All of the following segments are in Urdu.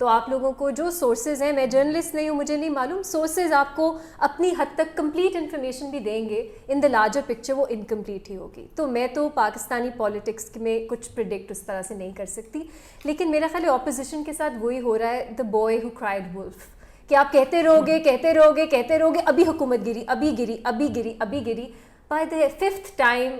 تو آپ لوگوں کو جو سورسز ہیں, میں جرنلسٹ نہیں ہوں, مجھے نہیں معلوم, سورسز آپ کو اپنی حد تک کمپلیٹ انفارمیشن بھی دیں گے, ان دا لارجر پکچر وہ انکمپلیٹ ہی ہوگی. تو میں تو پاکستانی پالیٹکس میں کچھ پریڈکٹ اس طرح سے نہیں کر سکتی, لیکن میرا خیال ہے اپوزیشن کے ساتھ وہی ہو رہا ہے, the boy who cried wolf, کہ آپ کہتے رہو گے, ابھی حکومت گری, بائی دا 5th ٹائم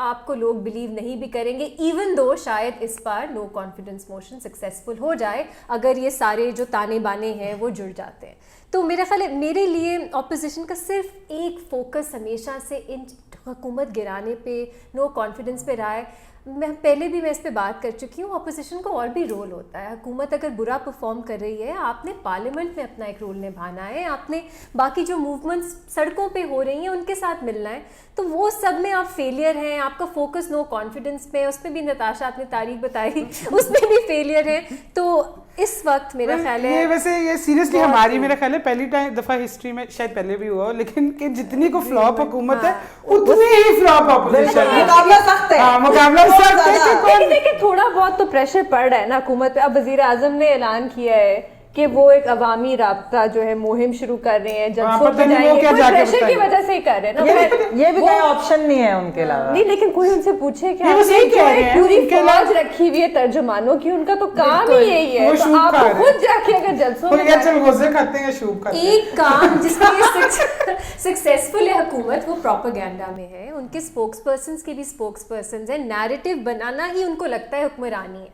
آپ کو لوگ بلیو نہیں بھی کریں گے, ایون دو شاید اس بار نو کانفیڈنس موشن سکسیزفل ہو جائے اگر یہ سارے جو تانے بانے ہیں وہ جڑ جاتے ہیں. تو میرا خیال ہے میرے لیے اپوزیشن کا صرف ایک فوکس ہمیشہ سے ان حکومت گرانے پہ, نو کانفیڈنس پہ رہا ہے. میں پہلے بھی میں اس پہ بات کر چکی ہوں, اپوزیشن کو اور بھی رول ہوتا ہے. حکومت اگر برا پرفارم کر رہی ہے, آپ نے پارلیمنٹ میں اپنا ایک رول نبھانا ہے, آپ نے باقی جو موومنٹس سڑکوں پہ ہو رہی ہیں ان کے ساتھ ملنا ہے. تو وہ سب میں آپ فیلئر ہیں, آپ کا فوکس نو کانفیڈنس پہ, اس پہ بھی نتاشا آپ نے تاریخ بتائی, اس میں بھی فیلئر ہے. تو اس وقت میرا خیال ہے ویسے یہ سیریسلی ہماری میرا خیال ہے پہلی دفعہ ہسٹری میں, شاید پہلے بھی ہوا ہو, لیکن کہ جتنی کو فلاپ حکومت ہے اتنی ہی فلاپ اپوزیشن ہے. مقابلہ سخت ہے, مقابلہ سخت ہے. لیکن تھوڑا بہت تو پریشر پڑ رہا ہے نا حکومت پہ. اب وزیر اعظم نے اعلان کیا ہے کہ وہ ایک عوامی رابطہ جو ہے مہم شروع کر رہے ہیں, جلسوں پہ جائیں گے, کوئی پریشر کی وجہ سے ہی کر رہے ہیں نا. یہ بھی کوئی آپشن نہیں ہے ان کے علاوہ. نہیں, لیکن کوئی ان سے پوچھے کہ آپ نے پوری فوج رکھی ہوئی ہے ترجمانوں کی, ان کا تو کام ہی یہی ہے, تو آپ کو خود جا کے اگر جلسوں میں ایک کام جس میں سکسیزفل ہے حکومت وہ پروپیگینڈا میں ہے. ان کے اسپوکس پرسنس کے بھی اسپوکس پرسنز ہیں, نیریٹو بنانا ہی ان کو لگتا ہے حکمرانی ہے.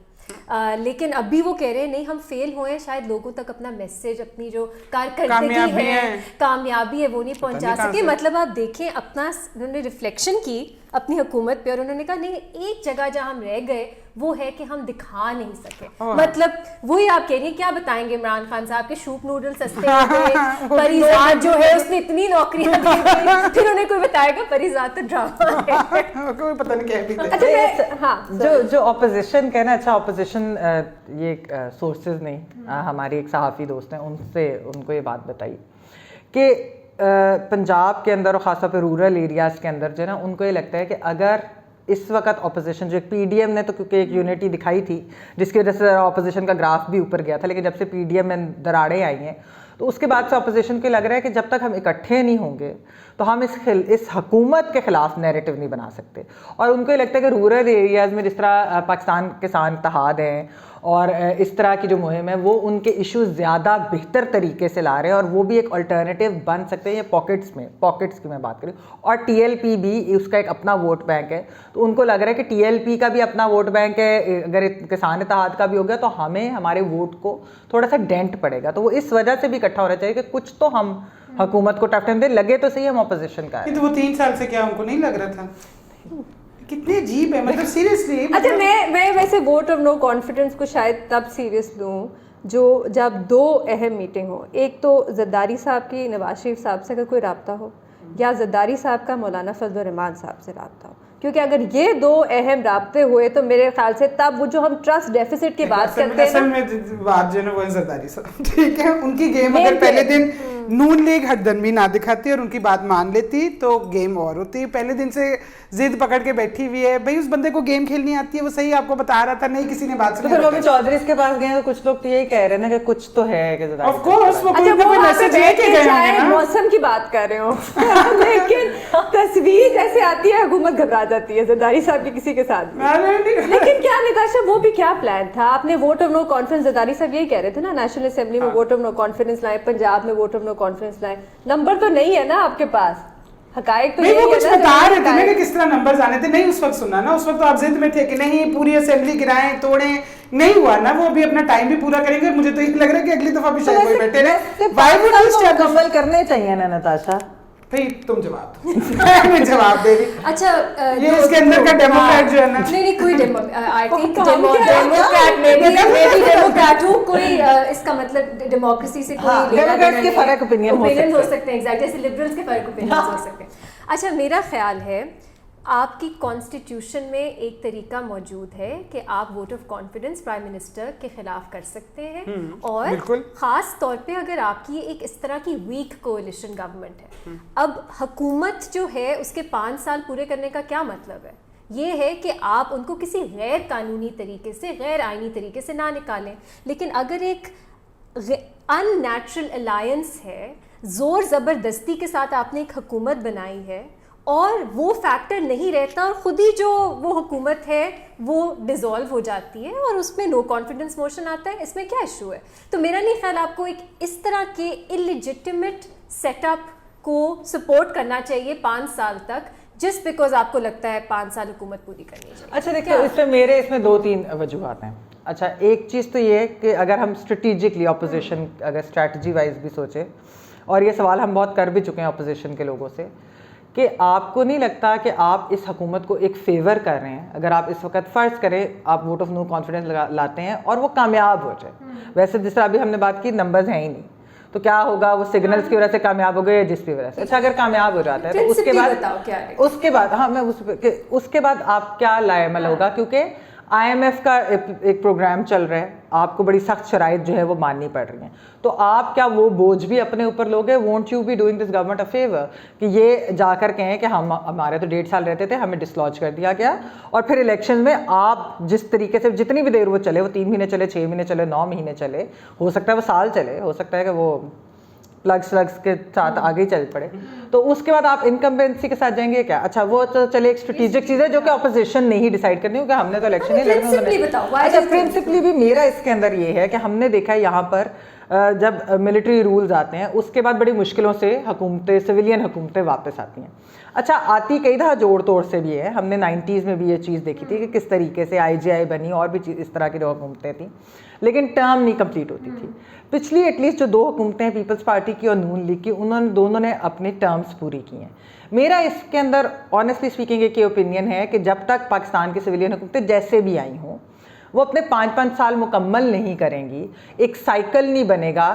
لیکن ابھی وہ کہہ رہے ہیں نہیں ہم فیل ہوئے ہیں, شاید لوگوں تک اپنا میسج, اپنی جو کارکردگی ہے, کامیابی ہے وہ نہیں پہنچا سکے. مطلب آپ دیکھیں اپنا, انہوں نے ریفلیکشن کی اپنی حکومت پہ, اور انہوں نے کہا نہیں ایک جگہ جہاں ہم رہ گئے وہ ہے کہ ہم دکھا نہیں سکے. مطلب وہی آپ کہہ رہی ہیں, کیا بتائیں گے عمران خان صاحب کے شوپ نوڈل سستے ہو گئے, پریزاد جو ہے اس نے اتنی نوکریاں دی گئی, پھر انہیں کوئی بتائے گا پریزاد تو ڈرامہ ہے, کوئی پتہ نہیں کہہ بھی دے. اچھا ہاں جو اپوزیشن کہنا, اچھا اپوزیشن یہ سورسز نہیں, ہماری ایک صحافی دوست ہیں, ان سے ان کو یہ بات بتائی کہ پنجاب کے اندر اور خاص طور پہ رورل ایریاز کے اندر جو ہے نا, ان کو یہ لگتا ہے کہ اگر اس وقت اپوزیشن جو ایک پی ڈی ایم نے تو کیونکہ ایک یونٹی دکھائی تھی جس کی وجہ سے اپوزیشن کا گراف بھی اوپر گیا تھا, لیکن جب سے پی ڈی ایم میں دراڑیں آئی ہیں تو اس کے بعد سے اپوزیشن کو لگ رہا ہے کہ جب تک ہم اکٹھے نہیں ہوں گے تو ہم اس حکومت کے خلاف نیریٹو نہیں بنا سکتے. اور ان کو یہ لگتا ہے کہ رورل ایریاز میں جس طرح پاکستان کسان اتحاد ہیں اور اس طرح کی جو مہم ہے وہ ان کے ایشوز زیادہ بہتر طریقے سے لا رہے ہیں, اور وہ بھی ایک الٹرنیٹیو بن سکتے ہیں. یہ پاکٹس کی میں بات کروں, اور ٹی ایل پی بھی اس کا ایک اپنا ووٹ بینک ہے, تو ان کو لگ رہا ہے کہ ٹی ایل پی کا بھی اپنا ووٹ بینک ہے, اگر کسان اتحاد کا بھی ہو گیا تو ہمیں ہمارے ووٹ کو تھوڑا سا ڈینٹ پڑے گا. تو وہ اس وجہ سے بھی اکٹھا ہونا چاہیے کہ کچھ تو ہم حکومت کو ٹف ٹائم دیں, لگے تو صحیح ہم اپوزیشن کا ہے. تو وہ 3 سال سے کیا ان کو نہیں لگ رہا تھا, کتنے عجیب ہے مطلب سیریسلی. اچھا میں ویسے ووٹ آف نو کانفیڈنس کو شاید تب سیریس لوں جب 2 اہم میٹنگ ہو. ایک تو زرداری صاحب کی نواز شریف صاحب سے اگر کوئی رابطہ ہو, یا زرداری صاحب کا مولانا فضل الرحمان صاحب سے رابطہ ہو, کیونکہ اگر یہ 2 اہم رابطے ہوئے تو میرے خیال سے تب وہ جو ہم ٹرسٹ ڈیفیسٹ کی بات کرتے ہیں, اصل میں بات جو ہے وہ زرداری صاحب, ٹھیک ہے, ان کی گیم اگر پہلے دن نون لیگ ہر دن بھی نہ دکھاتی اور ان کی بات مان لیتی تو گیم اور ہوتی. پہلے دن سے ضد پکڑ کے بیٹھی ہوئی ہے, بھائی اس بندے کو گیم کھیلنی آتی ہے, وہ صحیح آپ کو بتا رہا تھا, نہیں کسی نے بات سنی. پھر رابی چودھری کے پاس گئے تو کچھ لوگ تو یہی کہہ رہے ہیں کہ کچھ تو ہے کہ آف کورس وہ کوئی میسج لے کے گئے ہوں گے نا, موسم کی بات کر رہے ہوں, لیکن تصویر جیسے آتی ہے حکومت گھبرا جاتی ہے زرداری صاحب کی کسی کے ساتھ. لیکن کیا نتاشا وہ بھی کیا پلان تھا, آپ نے vote of no confidence, Zardari صاحب یہی کہہ رہے تھے نا نیشنل اسمبلی میں ووٹ آف نو کانفیڈنس لائے, پنجاب میں ووٹ آف نو کانفیڈنس لائے, نمبر تو نہیں ہے نا آپ کے پاس, حقائق تو نہیں, وہ کچھ بتا رہے تھے کہ کس طرح نمبرز آنے تھے. نہیں اس وقت سنا نا, اس وقت تو آپ ضد میں تھے کہ نہیں پوری اسمبلی گرائیں توڑیں, نہیں ہوا نا, وہ بھی اپنا ٹائم بھی پورا کریں گے. مجھے تو یہ لگ رہا ہے کہ اگلی دفعہ بھی شاید وہی بیٹھے رہے. مکمل کرنے چاہیے نا نتاشا, بھائی تم جواب دو, میں جواب دے رہی. اچھا یہ اس کے اندر کا ڈیموکریٹ جو ہے نا, نہیں کوئی آئی تھنک ڈیموکریٹ میں بھی ڈیموکریٹ ہوں, کوئی اس کا مطلب ڈیموکریسی سے کوئی ڈیموکریٹس کے فرق اوپینین ہو سکتے ہیں, ایگزیکٹ جیسے لبرلس کے فرق اوپینین ہو سکتے ہیں. اچھا میرا خیال ہے آپ کی کانسٹیٹیوشن میں ایک طریقہ موجود ہے کہ آپ vote of confidence prime minister کے خلاف کر سکتے ہیں, اور خاص طور پہ اگر آپ کی ایک اس طرح کی ویک کولیشن گورنمنٹ ہے. اب حکومت جو ہے اس کے 5 سال پورے کرنے کا کیا مطلب ہے یہ ہے کہ آپ ان کو کسی غیر قانونی طریقے سے, غیر آئینی طریقے سے نہ نکالیں. لیکن اگر ایک ان نیچرل الائنس ہے, زور زبردستی کے ساتھ آپ نے ایک حکومت بنائی ہے اور وہ فیکٹر نہیں رہتا اور خود ہی جو وہ حکومت ہے وہ ڈیزالو ہو جاتی ہے اور اس میں نو کانفیڈنس موشن آتا ہے, اس میں کیا ایشو ہے؟ تو میرا نہیں خیال آپ کو ایک اس طرح کے انلیجٹمیٹ سیٹ اپ کو سپورٹ کرنا چاہیے 5 سال تک, جسٹ بیکاز آپ کو لگتا ہے 5 سال حکومت پوری کرنی چاہیے. اچھا دیکھیں, اس میں 2-3 وجوہات ہیں. اچھا, ایک چیز تو یہ ہے کہ اگر ہم اسٹریٹجکلی اپوزیشن اگر اسٹریٹجی وائز بھی سوچیں, اور یہ سوال ہم بہت کر بھی چکے ہیں اپوزیشن کے لوگوں سے, کہ آپ کو نہیں لگتا کہ آپ اس حکومت کو ایک فیور کر رہے ہیں اگر آپ اس وقت فرض کریں آپ ووٹ آف نو کانفیڈنس لاتے ہیں اور وہ کامیاب ہو جائے؟ ویسے جس طرح ابھی ہم نے بات کی نمبرز ہیں ہی نہیں, تو کیا ہوگا, وہ سگنلز کی وجہ سے کامیاب ہو گئے یا جس کی وجہ سے. اچھا, اگر کامیاب ہو جاتا ہے تو اس کے بعد آپ کیا لائے عمل ہوگا؟ کیونکہ IMF کا ایک پروگرام چل رہا ہے, آپ کو بڑی سخت شرائط جو ہے وہ ماننی پڑ رہی ہیں, تو آپ کیا وہ بوجھ بھی اپنے اوپر لوگے؟ Won't you be doing this government a favour کہ یہ جا کر کہیں کہ ہمارے تو 1.5 سال رہتے تھے, ہمیں ڈسلوج کر دیا گیا, اور پھر الیکشن میں آپ جس طریقے سے جتنی بھی دیر وہ چلے, وہ 3 مہینے چلے, 6 مہینے چلے, 9 مہینے چلے, ہو سکتا ہے وہ سال چلے, ہو سکتا ہے کہ وہ پلگس کے ساتھ آگے چل پڑے, تو اس کے بعد آپ انکمبینسی کے ساتھ جائیں گے کیا؟ اچھا, وہ تو چلے ایک اسٹریٹجک چیز ہے جو کہ اپوزیشن نے ہی ڈیسائیڈ کرنی, کیونکہ ہم نے تو الیکشن نہیں لڑنا. اچھا, پرنسپلی بھی میرا اس کے اندر یہ ہے کہ ہم نے دیکھا ہے یہاں پر جب ملٹری رولز آتے ہیں اس کے بعد بڑی مشکلوں سے حکومتیں, سویلین حکومتیں واپس آتی ہیں. اچھا, آتی کئی دفعہ جوڑ توڑ سے بھی ہے, ہم نے 90s میں بھی یہ چیز دیکھی تھی کہ کس طریقے سے IGI بنی اور بھی اس طرح کی جو حکومتیں تھیں, لیکن ٹرم نہیں کمپلیٹ ہوتی تھی. پچھلی ایٹ لیسٹ جو 2 حکومتیں ہیں, پیپلز پارٹی کی اور نون لیگ کی, دونوں نے اپنی ٹرمز پوری کی ہیں. میرا اس کے اندر آنیسٹلی اسپیکنگ ایک اوپینین ہے کہ جب تک پاکستان کی سویلین حکومتیں جیسے بھی آئی ہوں وہ اپنے 5 سال مکمل نہیں کریں گی, ایک سائیکل نہیں بنے گا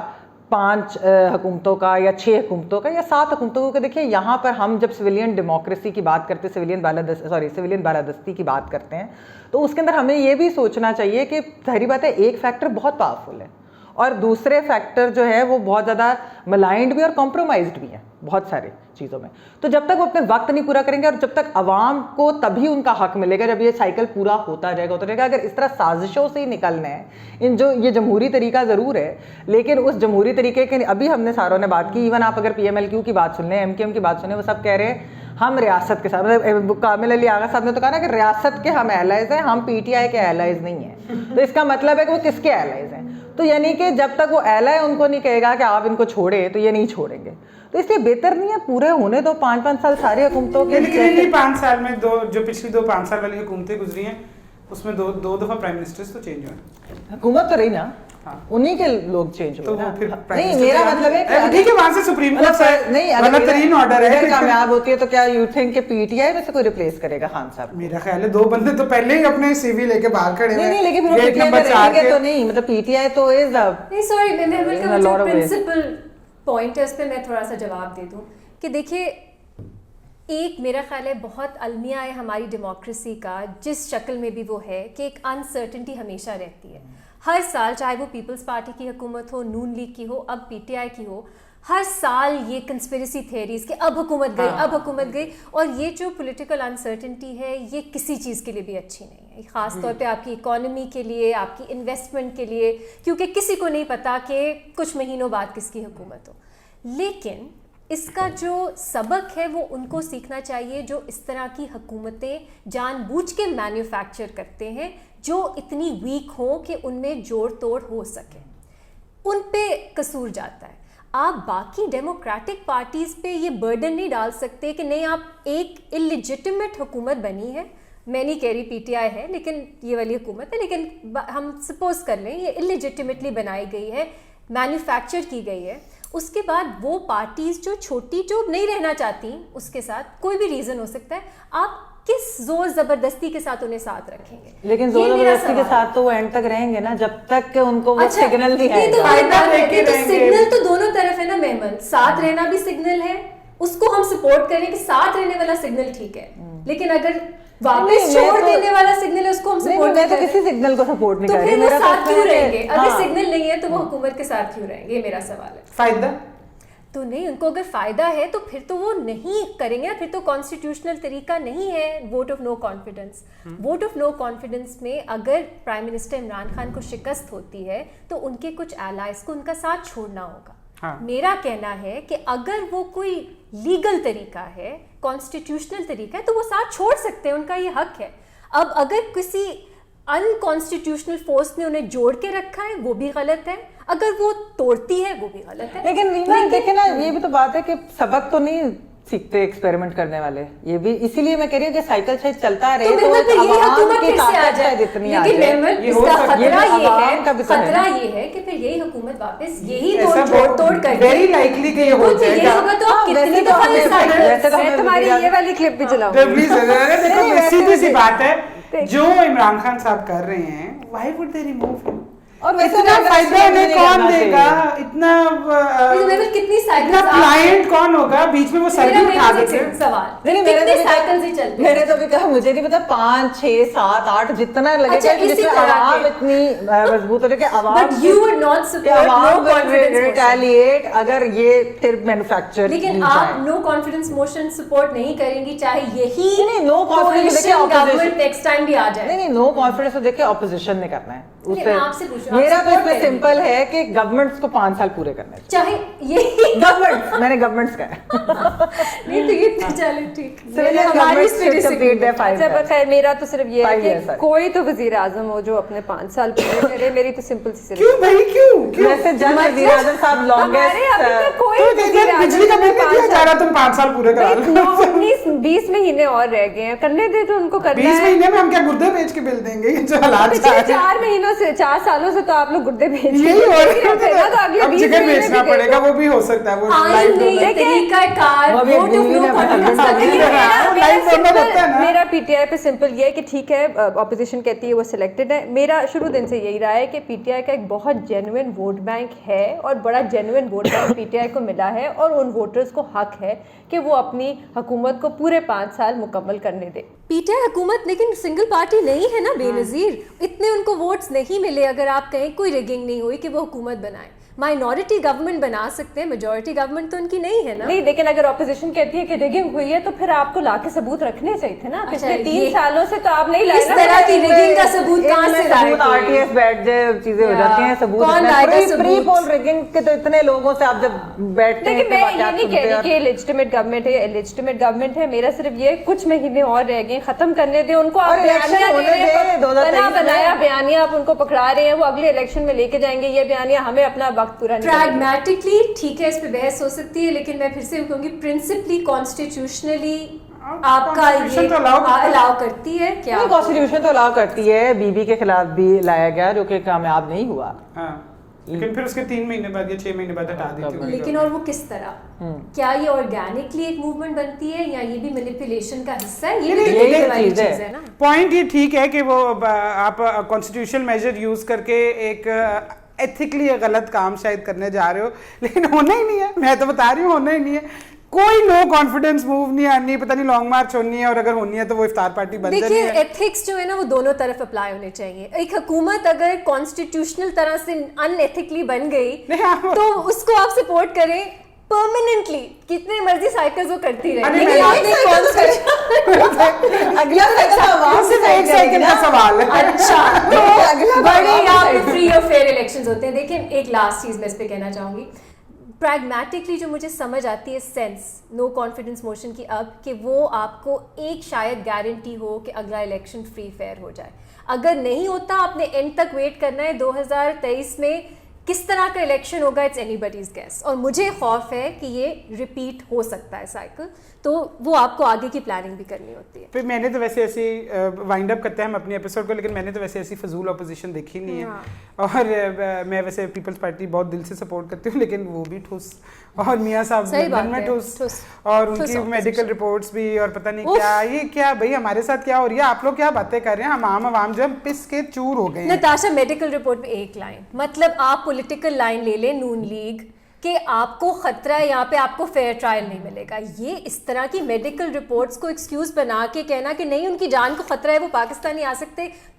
5 حکومتوں کا یا 6 حکومتوں کا یا 7 حکومتوں کا. دیکھیں یہاں پر ہم جب سویلین ڈیموکریسی کی بات کرتے ہیں, سویلین بالادستی کی بات کرتے ہیں, تو اس کے اندر ہمیں یہ بھی سوچنا چاہیے کہ ظاہری بات ہے ایک فیکٹر بہت پاورفل ہے اور دوسرے فیکٹر جو ہے وہ بہت زیادہ ملائنڈ بھی اور کمپرومائزڈ بھی ہیں بہت سارے چیزوں میں. تو جب تک وہ اپنے وقت نہیں پورا کریں گے اور جب تک عوام کو تبھی ان کا حق ملے گا جب یہ سائیکل پورا ہوتا جائے گا. اگر اس طرح سازشوں سے ہی نکلنا ہے, یہ جمہوری طریقہ ضرور ہے, لیکن اس جمہوری طریقے کے ابھی ہم نے ساروں نے بات کی, ایون آپ اگر PMLQ کی بات سن لیں, MKM کی بات سنیں, وہ سب کہہ رہے ہیں ہم ریاست کے ساتھ, کامل علی آغا صاحب نے تو کہا نا کہ ریاست کے ہم ایلائز ہیں, ہم PTI کے ایلائز نہیں ہیں. تو اس کا مطلب ہے کہ وہ کس کے ایلائز ہیں؟ تو یعنی کہ جب تک وہ ایلائے ان کو نہیں کہے گا کہ آپ ان کو چھوڑے تو یہ نہیں چھوڑیں گے. تو اس لیے بہتر نہیں ہے پورے ہونے دو 5 سال ساری حکومتوں کے. لیکن 5 سال میں جو پچھلی 5 سال والی حکومتیں گزری ہیں اس میں 2 دفعہ پرائم منسٹرز تو چینج ہوئے. حکومت تو رہی نا, انہی کے لوگ چینج ہوئے نا. نہیں, میرا مطلب ہے کہ ٹھیک ہے وہاں سے سپریم کورٹ سے غلط ترین آرڈر ہے, کامیاب ہوتی ہے تو کیا یو تھنک کہ PTI میں سے کوئی ریپلیس کرے گا خان صاحب؟ میرا خیال ہے 2 بندے تو پہلے ہی اپنے CV لے کے باہر کھڑے ہیں. نہیں, لیکن پھر PTI میں رہیں گے تو نہیں, مطلب PTI تو از نہیں, سوری میں کا جو پرنسپل پوائنٹ ہے اس پہ میں تھوڑا سا جواب دے دوں کہ دیکھیے ایک میرا خیال ہے بہت المیہ ہے ہماری ڈیموکریسی کا, جس شکل میں بھی وہ ہے کہ ایک انسرٹنٹی ہمیشہ رہتی ہے. ہر سال چاہے وہ پیپلز پارٹی کی حکومت ہو, نون لیگ کی ہو, اب PTI کی ہو, ہر سال یہ کنسپریسی تھیریز کہ اب حکومت گئی, اور یہ جو پولیٹیکل انسرٹنٹی ہے یہ کسی چیز کے لیے بھی اچھی نہیں ہے, خاص طور پہ آپ کی اکانومی کے لیے, آپ کی انویسٹمنٹ کے لیے, کیونکہ کسی کو نہیں پتا کہ کچھ مہینوں بعد کس کی حکومت ہو. لیکن اس کا جو سبق ہے وہ ان کو سیکھنا چاہیے جو اس طرح کی حکومتیں جان بوجھ کے مینوفیکچر کرتے ہیں, جو اتنی ویک ہوں کہ ان میں جوڑ توڑ ہو سکے, ان پہ قصور جاتا ہے. آپ باقی ڈیموکریٹک پارٹیز پہ یہ برڈن نہیں ڈال سکتے کہ نہیں آپ ایک انلیجٹمیٹ حکومت بنی ہے, میں نہیں کہہ رہی PTI ہے لیکن یہ والی حکومت ہے, لیکن ہم سپوز کر لیں یہ انلیجٹمیٹلی بنائی گئی ہے, مینوفیکچر کی گئی ہے. اس کے بعد وہ پارٹیز جو چھوٹی جو نہیں رہنا چاہتی, اس کے ساتھ کوئی بھی ریزن ہو سکتا ہے, آپ کس زور زبردستی کے ساتھ انہیں ساتھ رکھیں گے؟ لیکن زور زبردستی کے ساتھ تو وہ اینڈ تک رہیں گے نا, جب تک کہ ان کو وہ سگنل نہیں آئے گا. سگنل تو دونوں طرف ہے نا مہمن, ساتھ رہنا بھی سگنل ہے, اس کو ہم سپورٹ کریں کہ ساتھ رہنے والا سگنل ٹھیک ہے, لیکن اگر واپس چھوڑ دینے والا سگنل ہے اس کو ہم سپورٹ نہیں کریں. کسی سگنل کو سپورٹ نہیں کریں, تو پھر وہ ساتھ کیوں رہیں گے؟ اگر سگنل نہیں ہے تو وہ حکومت کے ساتھ کیوں رہیں گے, یہ میرا سوال ہے. فائدہ تو نہیں, ان کو اگر فائدہ ہے تو پھر تو وہ نہیں کریں گے, پھر تو کانسٹیٹیوشنل طریقہ نہیں ہے vote of no confidence. Vote of no confidence میں اگر پرائم منسٹر عمران خان کو شکست ہوتی ہے تو ان کے کچھ الائز کو ان کا ساتھ چھوڑنا ہوگا. میرا کہنا ہے کہ اگر وہ کوئی لیگل طریقہ ہے, کانسٹیٹیوشنل طریقہ ہے, تو وہ ساتھ چھوڑ سکتے ہیں, ان کا یہ حق ہے. اب اگر کسی انکانسٹیٹیوشنل فورس نے انہیں جوڑ کے رکھا ہے وہ بھی غلط ہے, اگر وہ توڑتی ہے وہ بھی غلط ہے. لیکن دیکھیں نا, یہ بھی تو بات ہے کہ سبق تو نہیں سیکھتے ایکسپیریمنٹ کرنے والے, یہ بھی اسی لیے میں کہہ رہی ہوں کہ سائیکل شاید چلتا رہے تو عوام کی طاقت شاید اتنی آ جائے. اس کا خطرہ یہ ہے کہ پھر یہی حکومت واپس یہی توڑ کر ویری لائکلی کہ یہ ہو جائے گا. تو آپ کتنی دفعہ میں تمہاری یہ والی کلپ بھی چلاؤں پلیز, سیدھی سی بات ہے جو عمران خان صاحب کر رہے ہیں, وائی وڈ دے ریموو ہم؟ اور اتنا فائدہ انہیں کون دے گا, اتنا کتنی کلائنٹ کون ہوگا, بیچ میں وہ سر بھی اٹھا دیتے ہیں. سوال میں نے تو بھی کہا مجھے نہیں پتا 5 6 7 8 جتنا لگے گا جس میں عوام اتنی مضبوط ہو جائے کہ عوام ریٹیلیٹ اگر یہ پھر مینوفیکچر. لیکن آپ نو کانفیڈنس موشن سپورٹ نہیں کریں گی چاہے یہی no confidence government next time بھی آ جائے. نہیں نو کانفیڈنس تو دیکھیں اپوزیشن نے کرنا ہے. آپ سے پوچھو, میرا تو اس میں سمپل ہے کہ گورنمنٹس کو 5 سال پورے کرنے چاہے یہی گورنمنٹس, میں نے گورنمنٹس کہا نہیں تو یہ چلے ٹھیک. خیر میرا تو صرف یہ ہے کہ کوئی تو وزیر اعظم ہو جو اپنے 5 سال پورے کرے. میری تو سمپل سی کیوں بھائی کیوں ویسے جب وزیر اعظم صاحب لانگسٹ بجلی کا بل نہیں دیا جا رہا, تم 5 سال پورے کرا رہے ہو. 20 مہینے اور رہ گئے ہیں, کرنے دے تو ان کو کرنا ہے. 20 مہینے میں ہم کیا گردے بیچ کے بل دیں گے جو حالات پچھلے 4 مہینوں سے 4 سالوں سے تو آپ لوگ گردے بیچ یہی ہو رہا ہے. اب جگر بیچنا پڑے گا, وہ بھی ہو سکتا ہے, میرا پی ٹی آئی پہ سمپل یہ ہے کہ ٹھیک ہے اپوزیشن کہتی ہے وہ سلیکٹڈ ہے. میرا شروع دن سے یہی رہا ہے کہ پی ٹی آئی کا ایک بہت جینوئن ووٹ بینک ہے اور بڑا genuine vote bank P T I کو ملا ہے, اور ان ووٹرز کو حق ہے کہ وہ اپنی حکومت کو پورے 5 سال مکمل کرنے دے. پی ٹی آئی حکومت لیکن سنگل پارٹی نہیں ہے نا بے نظیر, اتنے ان کو ووٹس نہیں ملے. اگر آپ کہیں کوئی ریگنگ نہیں ہوئی کہ وہ حکومت بنائے, مائنورٹی گورنمنٹ بنا سکتے ہیں, میجورٹی گورنمنٹ تو ان کی نہیں ہے نا. نہیں, لیکن اگر اپوزیشن کہتی ہے کہ ریگنگ ہوئی ہے تو پھر آپ کو لا کے ثبوت رکھنے چاہیے تھے نا. پچھلے 3 سالوں سے تو آپ نہیں لائے. اس طرح کی ریگنگ کا ثبوت کہاں سے لائے؟ آر ٹی ایس بیٹھ جائے چیزیں ہو جاتی ہیں, ثبوت پری پول ریگنگ کے تو اتنے لوگوں سے آپ جب بیٹھتے ہیں. لیکن میں یہ نہیں کہہ رہی کہ لیجٹیمیٹ گورنمنٹ ہے, لیجٹیمیٹ گورنمنٹ ہے. میرا صرف یہ کچھ مہینے اور رہ گئے, ختم کرنے دیں ان کو. آپ بنا بنایا بیانیہ آپ ان کو پکڑا رہے ہیں, وہ اگلے الیکشن میں لے کے جائیں گے یہ بیانیہ, ہمیں اپنا وقت پورا نہیں. پریگمیٹکلی ٹھیک ہے, اس پہ بحث ہو سکتی ہے, لیکن میں پھر سے کہوں گی پرنسپلی کانسٹیٹیوشنلی آپ کا یہ الاؤ کرتی ہے کیا؟ کانسٹیٹیوشن تو الاؤ کرتی ہے. بی بی کے خلاف بھی لایا گیا جو کہ کامیاب نہیں ہوا, لیکن پھر اس کے 3 مہینے بعد یا 6 مہینے بعد ہٹا دیتی ہوں. لیکن اور وہ کس طرح, کیا یہ آرگینکلی ایک موومنٹ بنتی ہے یا یہ بھی مینیپولیشن کا حصہ ہے؟ یہ بھی چیز ہے نا. پوائنٹ یہ ٹھیک ہے کہ وہ آپ کانسٹیٹیوشنل میجر یوز کر کے ایک ایتھیکلی غلط کام شاید کرنے جا رہے ہو, لیکن ہونا ہی نہیں ہے. میں تو بتا رہی ہوں ہونا ہی نہیں ہے. کوئی نو کانفیڈنس موو نہیں آنی, پتہ نہیں لانگ مارچ ہونی ہے, اور اگر ہونی ہے تو وہ افطار پارٹی بن جانی ہے. دیکھیے ایتھکس جو ہے نا وہ دونوں طرف اپلائی ہونے چاہیے. ایک حکومت اگر کانسٹیٹیوشنل طرح سے ان ایتھکلی بن گئی تو اس کو آپ سپورٹ کریں پرماننٹلی, کتنے مرضی سائیکلز وہ کرتی رہے. لیکن آپ نے ایک سیکنڈ کا سوال ہے. اچھا تو بڑے آپ فری اور فیئر الیکشنز ہوتے ہیں. دیکھیں ایک لاسٹ چیز میں اس پہ کہنا چاہوں گی, پریگمیٹکلی جو مجھے سمجھ آتی ہے سینس نو کانفیڈنس موشن کی اب, کہ وہ آپ کو ایک شاید گارنٹی ہو کہ اگلا الیکشن فری فیئر ہو جائے. اگر نہیں ہوتا آپ نے اینڈ تک ویٹ کرنا ہے. 2023 میں کس طرح کا الیکشن ہوگا اٹس اینی باڈیز گیس, اور مجھے خوف ہے کہ یہ ریپیٹ ہو سکتا ہے سائیکل, تو وہ آپ کو آگے کی پلاننگ بھی کرنی ہوتی ہے. پھر میں نے تو ویسے ایسی وائنڈ اپ کرتے ہیں ہم اپنے ایپیسوڈ کو, لیکن میں نے تو ویسے ایسی فضول اپوزیشن دیکھی نہیں ہے. اور میں ویسے پیپلز پارٹی بہت دل سے سپورٹ کرتی ہوں, لیکن وہ بھی ٹھوس, اور میاں صاحب لندن میں ٹھوس, اور ان کی میڈیکل رپورٹس بھی, اور پتہ نہیں کیا یہ کیا بھائی ہمارے ساتھ کیا ہو رہی ہے. آپ لوگ کیا باتیں کر رہے ہیں, ہم عوام جو پس کے چور ہو گئے ہیں. نتاشا میڈیکل رپورٹ میں ایک لائن, مطلب آپ پولیٹیکل لائن لے لیں نون لیگ کہ آپ کو خطرہ ہے یہاں پہ, آپ کو فیئر ٹرائل نہیں ملے گا. یہ اس طرح کی میڈیکل رپورٹس کو ایکسکیوز بنا کے کہنا کہ نہیں ان کی جان کو خطرہ ہے وہ پاکستان نہیں آ سکتے,